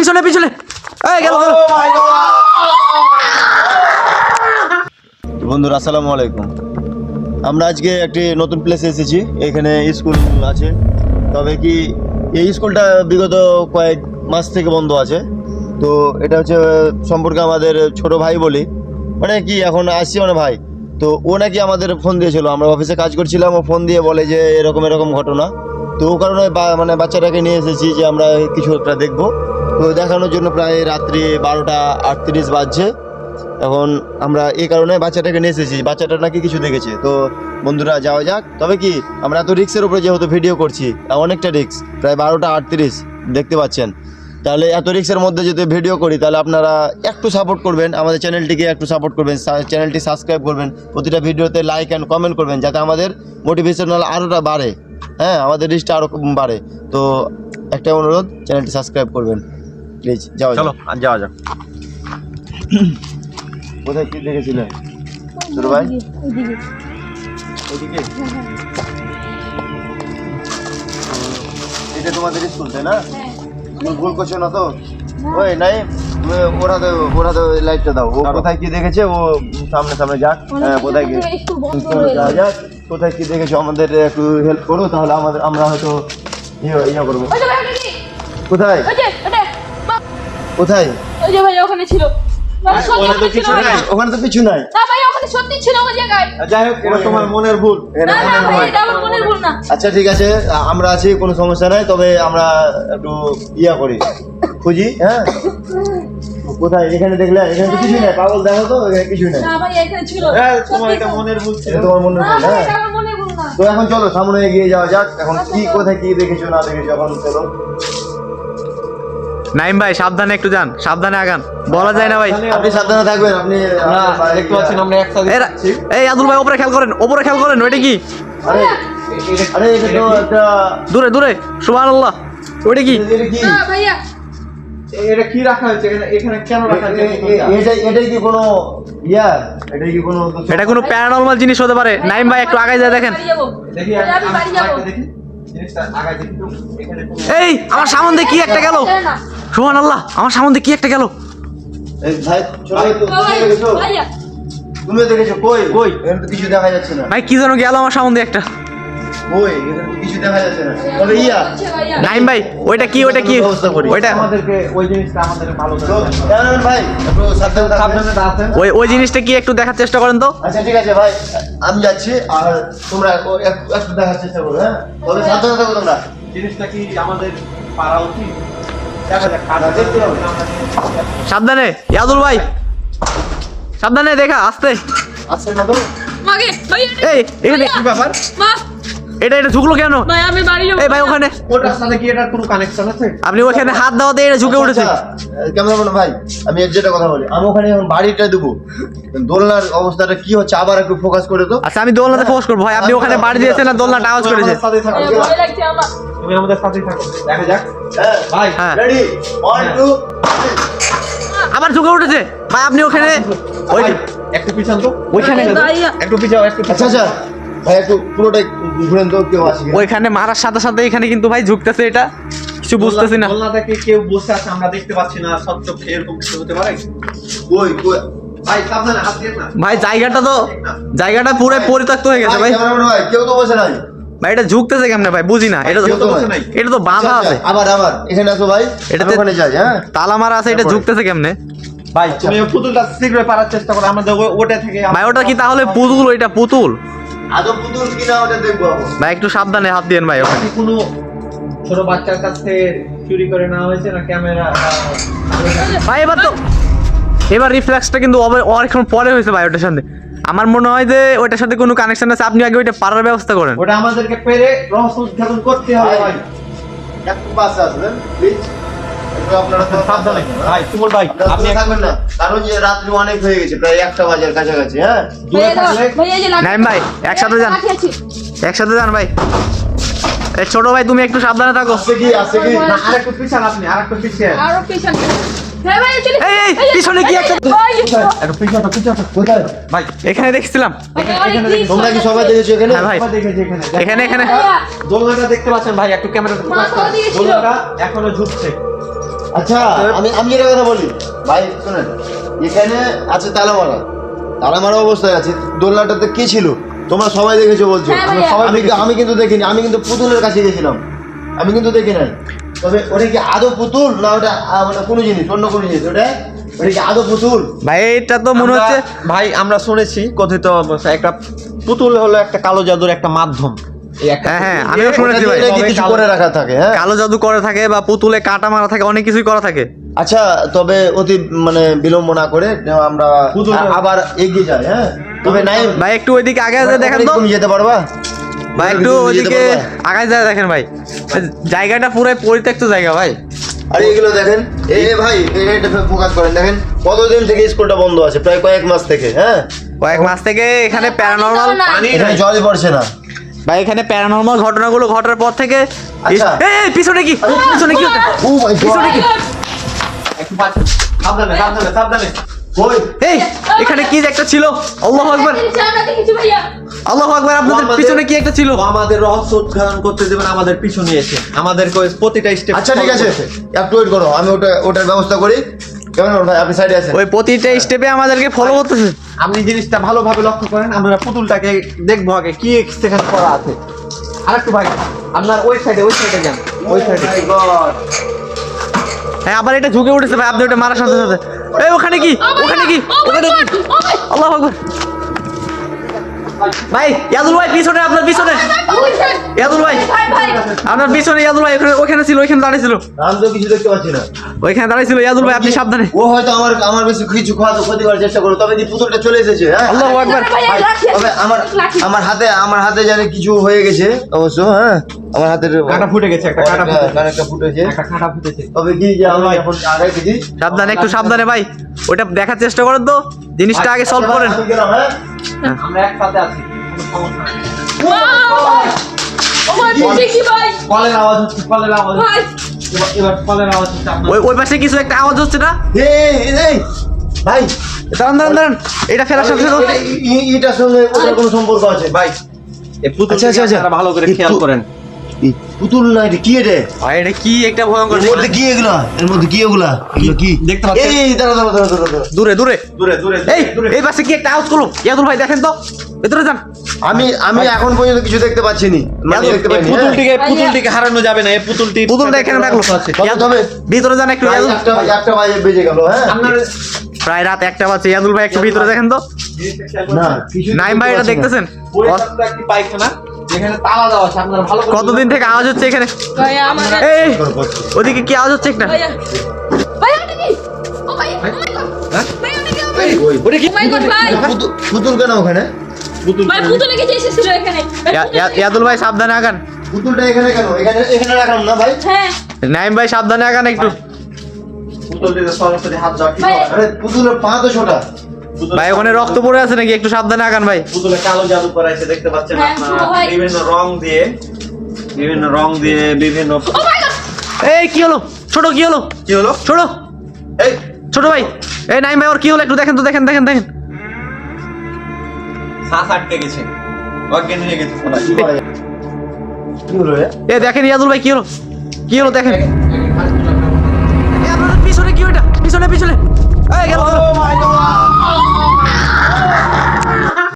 পিছনে পিছনে এই গেল গেল। বন্ধুরা আসসালামু আলাইকুম। আমরা আজকে একটি নতুন প্লেসে এসেছি। এখানে স্কুল আছে, তবে কি এই স্কুলটা বিগত কয়েক মাস থেকে বন্ধ আছে। তো এটা হচ্ছে সম্পর্কে আমাদের ছোট ভাই বলি, মানে কি এখন আসছি মানে ভাই। তো ও নাকি আমাদের ফোন দিয়েছিল, আমরা অফিসে কাজ করছিলাম, ও ফোন দিয়ে বলে যে এরকম এরকম ঘটনা। তো ও কারণে মানে বাচ্চাটাকে নিয়ে এসেছি যে আমরা কিছু একটা দেখবো। তো দেখানোর জন্য প্রায় রাত্রি 12:38 বাজছে এখন। আমরা এই কারণে বাচ্চাটাকে নিয়ে এসেছি, বাচ্চাটা নাকি কিছু দেখেছে। তো বন্ধুরা যাওয়া যাক। তবে কি আমরা এত রিক্সের উপরে যেহেতু ভিডিও করছি, অনেকটা রিক্স, প্রায় 12:38 দেখতে পাচ্ছেন। তাহলে এত রিক্সের মধ্যে যদি ভিডিও করি তাহলে আপনারা একটু সাপোর্ট করবেন, আমাদের চ্যানেলটিকে একটু সাপোর্ট করবেন, চ্যানেলটি সাবস্ক্রাইব করবেন, প্রতিটা ভিডিওতে লাইক অ্যান্ড কমেন্ট করবেন, যাতে আমাদের মোটিভেশনাল আরোটা বাড়ে, হ্যাঁ আমাদের রিচটা আরও বাড়ে। তো একটা অনুরোধ, চ্যানেলটি সাবস্ক্রাইব করবেন প্লিজ। যাওয়া চলো যাওয়া যাক। কোথায় কি দেখেছিলেন ছোট ভাই? ওইদিকে এটা তোমাদের স্কুল তাই না? তুমি ভুল করছো না তো? ওই নাই ওরা তো লাইটটা দাও। ও কোথায় কি দেখেছে, ও সামনে সামনে যাক। হ্যাঁ কোথায় কি যাওয়া যাক, কোথায় কি দেখেছো আমাদের একটু হেল্প করো, তাহলে আমরা হয়তো ইয়ে করবো। কোথায় কোথায়? ওই যে ভাই ওখানে ছিল। ওখানে তো কিছু নাই। না ভাই ওখানে সত্যি ছিল ওই জায়গায়। যাই হোক, এটা তোমার মনের ভুল। না না ভাই এটা আমার মনের ভুল না। আচ্ছা ঠিক আছে, আমরা আছি, কোনো সমস্যা নাই। তবে আমরা একটু ইয়া করি, খুঁজি। হ্যাঁ কোথায়? এখানে দেখলে এখানে তো কিছু নাই, পাগল দেখো তো, এখানে কিছু নাই। না ভাই এখানে ছিল। তোমার এটা মনের ভুল ছিল, তোমার মনের ভুল। না হ্যাঁ এটা আমার মনের ভুল না। তো এখন চলো সামনে এগিয়ে যাওয়া যাক। এখন কি কোথায় কি দেখেছো না দেখেছো এখন চলো। নাইম ভাই সাবধানে একটু যান, সাবধানে আগান, বলা যায় না ভাই। আপনি সাবধানে থাকবেন। আপনি দেখতে পাচ্ছেন আমরা একসাথে এই আদুল ভাই ওপরে খেয়াল করেন, ওপরে খেয়াল করেন। ওইটা কি? আরে আরে এটা তো একটা দূরে দূরে, সুবহানাল্লাহ। ওইটা কি? এটা কি? না ভাইয়া এটা কি রাখা হয়েছে এখানে কেন রাখা হয়েছে? এটাই কি কোনো ইয়া? এটাই কি কোনো? এটা কোনো প্যারানর্মাল জিনিস হতে পারে। নাইম ভাই একটু আগায় যায় দেখেন। বাড়ি যাবো। দেখি আমি বাড়ি যাবো। দেখি জিনিসটা আগায় দেখি তো এখানে এই আমার সামনে দিয়ে কি একটা গেল, না সুবহানাল্লাহ, আমার সামনে দিয়ে কি একটা গেল। এই ভাই চলো, তো ভাই দেখেছো? ভাইয়া তুমি দেখেছো? কই কই এখানে তো কিছু দেখা যাচ্ছে না। ভাই কি যেন গেল আমার সামনে দিয়ে একটা। কই এখানে তো কিছু দেখা যাচ্ছে না। তবে ইয়া ভাইয়া নাইম ভাই ওইটা কি, ওইটা কি? ব্যবস্থা করি। ওইটা আমাদেরকে ওই জিনিসটা আমাদের ভালো তো জানেন ভাই, একটু সাবধানে থাকবেন। সাবধানে আছেন। ওই জিনিসটা কি একটু দেখার চেষ্টা করেন তো। আচ্ছা ঠিক আছে ভাই, আমি যাচ্ছি, আর তোমরা একটু দেখার চেষ্টা করো। হ্যাঁ তবে সাবধানে থাকো তোমরা। জিনিসটা কি আমাদের পারা উচিত? দেখা যাক কাজ দেখতে হবে। সাবধানে ইয়াদুল ভাই, সাবধানে দেখা, আস্তে। আসছে না তো? মাগে ভাইয়া এই এখানে কি ব্যাপার? মা এটা ঝুঁকলো কেন? ভাই আমি বাড়ি যাবো। এই ভাই ওখানে ওটার সাথে কি এটার কোনো কানেকশন আছে? আপনি ওখানে হাত দেওয়াতে এটা ঝুঁকে উঠেছে। ক্যামেরাম্যান ভাই, আমি এর যেটা কথা বলি, আমি ওখানে এখন বাড়িটা দেবো, দোলনার অবস্থাটা কি হচ্ছে আবার একটু ফোকাস করে তো। আচ্ছা আমি দোলনাতে ফোকাস করবো ভাই, আপনি ওখানে বাড়ি দিয়েছেন না দোলনাটা আওয়াজ করেছে। আমাদের সাথেই থাকো। ভাইয়া, ভয় লাগছে আমার। তুমি আমাদের সাথেই থাকো, দেখা যাক। হ্যাঁ ভাই হ্যাঁ রেডি 1 2 আবার ঝুঁকে উঠেছে ভাই। আপনি ওখানে ওই ভাই, একটু পিছান তো। ওইখানে ভাইয়া একটু পিছাও, একটু আচ্ছা আচ্ছা ভাই, একটু পুরোটাই ঘুরেন তো, কেউ আসে কিনা। ওইখানে মারার সাথে সাথে এখানে কিন্তু ভাই ঝুঁকতেছে, এটা কিছু বুঝতেছি না। দোলনা থেকে কেউ বসে আছে আমরা দেখতে পাচ্ছি না, সবচক এরকম কিছু হতে পারে? কই কই ভাই সাবধানে হাত দিয়ে না। ভাই জায়গাটা পুরো পরিত্যক্ত হয়ে গেছে ভাই। ক্যামেরাম্যান ভাই, কেউ তো বসে নাই। ভাই এটা ঝুঁকতেছে কেমনে ভাই, বুঝি না। এটা কেউ তো বসে নাই। এটা তো বাঁধা আচ্ছা, আছে, আবার এখানে আসো ভাই, এটাতে আমি ওখানে যাই। হ্যাঁ তালা মারা আছে, এটা ঝুঁকতেছে কেমনে? ভাই তুমি ওই পুতুলটা শীঘ্র পারার চেষ্টা করো, আমাদের ওটা থেকে ভাই ওটা কি তাহলে পুতুল? ওইটা পুতুল আদৌ পুতুল কিনা ওটা দেখবো এখন। ভাই, একটু সাবধানে হাত দিয়েন ভাই ওখানে। কি কোনো ছোট বাচ্চার কাছ থেকে চুরি করে নেওয়া হয়েছে না ক্যামেরা? ভাই এবার রিফ্লেক্সটা কিন্তু অনেকক্ষণ পরে হয়েছে ভাই ওটার সাথে। আমার মনে হয় যে ওইটার সাথে কোনো কানেকশন আছে। আপনি আগে ওইটা পারার ব্যবস্থা করেন। ওটা আমাদেরকে পেরে রহস্য উদ্ঘাটন করতে হবে ভাই। একটু পাশে আসবেন প্লিজ। একটু আপনারা তো সাবধানে ভাই, তুমুল ভাই আপনি থাকবেন না, কারণ যে রাত্রি অনেক হয়ে গেছে, প্রায় 1টা বাজার কাছাকাছি। হ্যাঁ দূরে ভাইয়া, থাকলে ভাইয়া, এই যে লাঠি- নাইম ভাই, একসাথে যান। লাঠি আছে। একসাথে যান ভাই। এই ছোট ভাই তুমি একটু সাবধানে থাকো। আসছে কি না, আরেকটু পিছান আপনি, আরেকটু পিছিয়ে আরো পেছনে। হ্যাঁ ভাইয়া, চলে। এই, পিছনে কি একটা- একটু পিছাতো কোথায়? ভাই। এখানে দেখছিলাম। তোমরা কি সবাই দেখেছো এখানে? হ্যাঁ ভাই, সবাই দেখেছি এখানে। এখানে দোলনাটা দেখতে পাচ্ছেন ভাই, একটু ক্যামেরাতে ফোকাস মাথা করুন। দিয়েছিল। দোলনাটা এখনো ঝুঁকছে। আচ্ছা আমি যেটা কথা বলি ভাই শুনেন, এখানে আছে তালামারা, তালামারা অবস্থায় আছে। দোলনাটাতে কে ছিল তোমরা সবাই দেখেছো বলছো, হ্যাঁ ভাইয়া। আমি কিন্তু দেখিনি, আমি কিন্তু পুতুলের কাছে গেছিলাম, আমি কিন্তু দেখি নাই। তবে ওটা কি আদৌ পুতুল না ওটা মানে কোনো জিনিস, অন্য কোনো জিনিস? ওটা কি আদৌ পুতুল? ভাই এটা তো মনে হচ্ছে ভাই আমরা শুনেছি কথিত অবস্থা একটা পুতুল হলো একটা কালো জাদুর একটা মাধ্যম। এই একটা হ্যাঁ, পুতুল আমিও দিয়ে শুনেছি ভাই। ওটা দিয়ে কিছু করে রাখা থাকে, হ্যাঁ। কালো জাদু করে থাকে বা পুতুলে কাটা মারা থাকে, অনেক কিছুই করা থাকে। আচ্ছা তবে অতি মানে বিলম্ব না করে আমরা আবার এগিয়ে যাই, হ্যাঁ। তবে নাই ভাই একটু ওইদিকে আগে যেয়ে দেখেন তো, তুমি যেতে পারবা? ভাই একটু ওইদিকে আগে যায় দেখেন ভাই, জায়গাটা পুরাই পরিত্যক্ত জায়গা ভাই। আরে এগুলো দেখেন, ভাই এটা ফোকাস করেন, দেখেন কতদিন থেকে স্কুলটা বন্ধ আছে, প্রায় কয়েক মাস থেকে, হ্যাঁ। কয়েক মাস থেকে এখানে প্যারানর্মাল এখানে জলই পড়ছে না। ভাই, এখানে প্যারানর্মাল ঘটনাগুলো ঘটার পর থেকে আচ্ছা। এই পিছনে কি পিছনে কি হচ্ছে? ও মাই পিছনে কি? একটু সাবধানে সাবধানে সাবধানে। কই? এই এখানে কি যে একটা ছিল, আল্লাহু আকবার, আমরা দেখেছি ভাইয়া। আল্লাহু আকবার, আপনাদের আমাদের- পিছনে কি একটা ছিল? আমাদের রহস্য উদ্ঘাটন করতে দেবেন, আমাদের পিছু নিয়েছে, আমাদের প্রতিটা স্টেপ। আচ্ছা ঠিক আছে, একটু ওয়েট করো, আমি ওটার ব্যবস্থা করি। কেমন ভাই, আপনি সাইডে আছেন? ওই প্রতিটা স্টেপে আমাদেরকে ফলো করতেছে। আপনি জিনিসটা ভালোভাবে লক্ষ্য করেন, আমরা পুতুলটাকে দেখবো আগে কি সেখানে করা আছে। আরেকটু ভাই আপনার ওই সাইডে যান, ওই সাইডে। হ্যাঁ, আবার এটা ঝুঁকে উঠেছে ভাই, আপনি ওটা মারার সাথে সাথে। এই ওখানে কি, ওখানে কি, ওখানে কি? আল্লাহু আকবার। ভাই ইয়াদুল ভাই পিছনে, আপনার পিছনে ইয়াদুল ভাই, ভাই ভাই আপনার পিছনে ইয়াদুল ভাই, ওখানে ছিল, ওইখানে দাঁড়িয়েছিল, আমি তো কিছু দেখতে পাচ্ছি না। ওইখানে দাঁড়িয়েছিল ইয়াদুল ভাই, আপনি সাবধানে। ও হয়তো আমার বেশি কিছু ক্ষতি করার চেষ্টা করো, তবে যে পুতুলটা চলে এসেছে, হ্যাঁ। আল্লাহু আকবার। ভাইয়া রাখি। তবে আমার হাতে জানি কিছু হয়ে গেছে অবশ্য, হ্যাঁ। আমার হাতের কাঁটা ফুটে গেছে, একটা কাঁটা ফুটেছে। কানেরটা ফুটেছে। একটা কাঁটা ফুটেছে। তবে কি যে আমি এখন আগে গেছি, সাবধানে, একটু সাবধানে ভাই, ওইটা দেখার চেষ্টা করেন তো, জিনিসটা আগে সলভ করেন। আমি গেলাম, হ্যাঁ। আমরা একসাথে আছি, কোনো সমস্যা নেই। ও ভাই পিছে কি ভাই? কলের আওয়াজ হচ্ছে, কলের আওয়াজ ভাই হচ্ছে। এবার কলের আওয়াজ হচ্ছে আপনার। ওই পাশে কিছু একটা আওয়াজ হচ্ছে না? এই ভাই, দাঁড়ান দাঁড়ান দাঁড়ান, এটা ফেরার সাথে সাথে এটার সঙ্গে ওটার কোনো সম্পর্ক আছে? ভাই এই পুতুল আচ্ছা, আচ্ছা, আপনারা ভালো করে এই খেয়াল করেন। এই পুতুল না, এটা কি? এটা ভাই এটা কি একটা ভয়ঙ্কর এর মধ্যে কি এগুলা? এর মধ্যে কি এগুলা? এগুলো কি দেখতে পাচ্ছেন? এই দাঁড়া। দূরে দূরে, দূরে দূরে এই দূরে। এই পাশে কি একটা আওয়াজ করলো, ইয়াদুল ভাই দেখেন তো, ভেতরে যান। আমি এখন পর্যন্ত কিছু দেখতে পাচ্ছি নি, মানে দেখতে এই পাইনি, হ্যাঁ। পুতুলটিকে হারানো যাবে না, এই পুতুলটি পুতুলটা এখানে রাখলো। তবে ভিতরে যান একটু, প্রায় ইয়াদুল। একটা বাজে বেজে গেল, হ্যাঁ। আপনার প্রায় রাত 1টা বাজে, ইয়াদুল ভাই একটু ভিতরে দেখেন তো। না কিছু নাইম ভাই এটা দেখতেছেন? পরিত্যক্ত একটি পায়খানা, যেখানে তালা দেওয়া আছে, আপনারা ভালো করে কতদিন থেকে আওয়াজ হচ্ছে এখানে? ভাইয়া আমার এই ওদিকে কি আওয়াজ হচ্ছে একটা? ভাইয়া ভাইয়া এটা কি? ও ভাই ও মাই গড। হ্যাঁ? ভাইয়া এটা কি? ও ভাই ওটা কি? ও মাই গড ভাই। পুতুল কেন ওখানে? পুতুল ভাই পুতুল লেগে এসেছিল এখানে। ইয়াদুল ভাই সাবধানে আগান, পুতুলটা এখানে কেন? এখানে রাখলাম না ভাই। হ্যাঁ নাইম ভাই সাবধানে আগান একটু। পুতুলটিতে সরাসরি হাত দেওয়া ঠিক ভাই। হবে না। আরে পুতুলের পা তো ছোটা। ভাই ওখানে রক্ত পড়ে আছে নাকি, একটু সাবধানে আগান ভাই। পুতুলে কালো জাদু করাইছে, দেখতে পাচ্ছেন হ্যাঁ, আপনারা। ভাই। বিভিন্ন রং দিয়ে বিভিন্ন ও মাই গড। এই কি হলো ছোট, কি হলো কি হলো? ছোট, এই ছোট ভাই, এই নাইম ভাই ওর কি হলো একটু দেখেন তো, দেখেন দেখেন দেখেন। শ্বাস আটকে গেছে, অজ্ঞান হয়ে গেছে সবাই। কি হলো রে? এ দেখেন ইয়াদুল ভাই কি হলো, কি হলো দেখেন। এই আপনাদের পিছনে কি ওইটা, পিছনে পিছনে, এই গেল গেল।